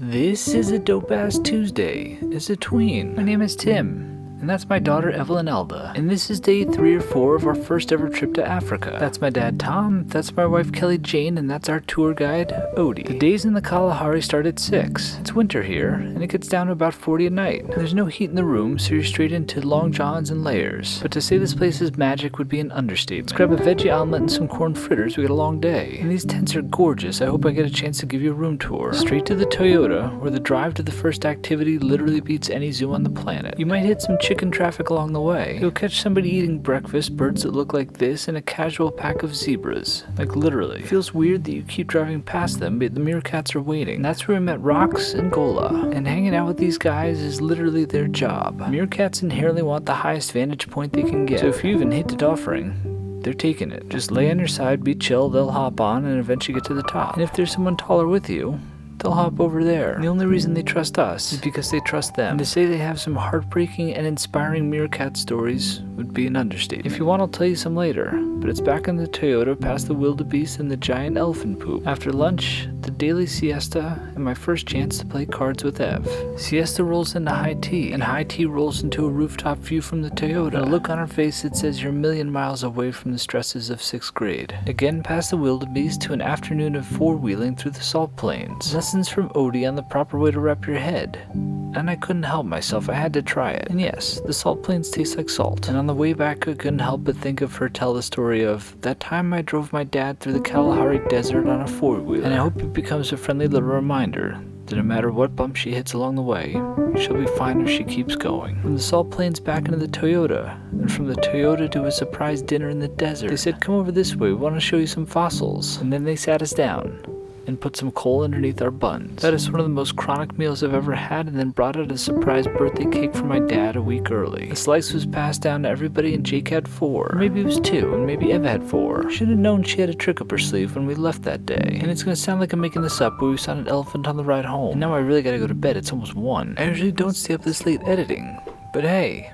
This is a dope-ass Tuesday. It's a tween. My name is Tim. And that's my daughter Evelyn Elda. And this is day 3 or 4 of our first ever trip to Africa. That's my dad Tom, that's my wife Kelly Jane, and that's our tour guide Odie. The days in the Kalahari start at 6. It's winter here, and it gets down to about 40 at night. There's no heat in the room, so you're straight into long johns and layers. But to say this place is magic would be an understatement. Let's grab a veggie omelet and some corn fritters, we got a long day. And these tents are gorgeous, I hope I get a chance to give you a room tour. Straight to the Toyota, where the drive to the first activity literally beats any zoo on the planet. You might hit some chicken traffic along the way. You'll catch somebody eating breakfast, birds that look like this, and a casual pack of zebras. Like literally. It feels weird that you keep driving past them, but the meerkats are waiting. And that's where we met Rox and Gola. And hanging out with these guys is literally their job. Meerkats inherently want the highest vantage point they can get. So if you even hinted offering, they're taking it. Just lay on your side, be chill, they'll hop on, and eventually get to the top. And if there's someone taller with you, they'll hop over there. And the only reason they trust us is because they trust them. And to say they have some heartbreaking and inspiring meerkat stories would be an understatement. If you want, I'll tell you some later, but it's back in the Toyota past the wildebeest and the giant elephant poop. After lunch, the daily siesta, and my first chance to play cards with Ev. Siesta rolls into high tea, and high tea rolls into a rooftop view from the Toyota. And a look on her face that says you're a million miles away from the stresses of 6th grade. Again past the wildebeest to an afternoon of four-wheeling through the salt plains. Lessons from Odie on the proper way to wrap your head. And I couldn't help myself, I had to try it. And yes, the salt plains taste like salt. And on the way back I couldn't help but think of her tell the story of that time I drove my dad through the Kalahari desert on a four-wheeler. And I hope it becomes a friendly little reminder that no matter what bump she hits along the way, she'll be fine if she keeps going. From the salt plains back into the Toyota, and from the Toyota to a surprise dinner in the desert. They said, come over this way, we want to show you some fossils. And then they sat us down and put some coal underneath our buns. That is one of the most chronic meals I've ever had, and then brought out a surprise birthday cake for my dad a week early. The slice was passed down to everybody, and Jake had 4. Or maybe it was 2, and maybe Eva had 4. Should have known she had a trick up her sleeve when we left that day. And it's gonna sound like I'm making this up, but we saw an elephant on the ride home. And now I really gotta go to bed, it's almost 1. I usually don't stay up this late editing, but hey,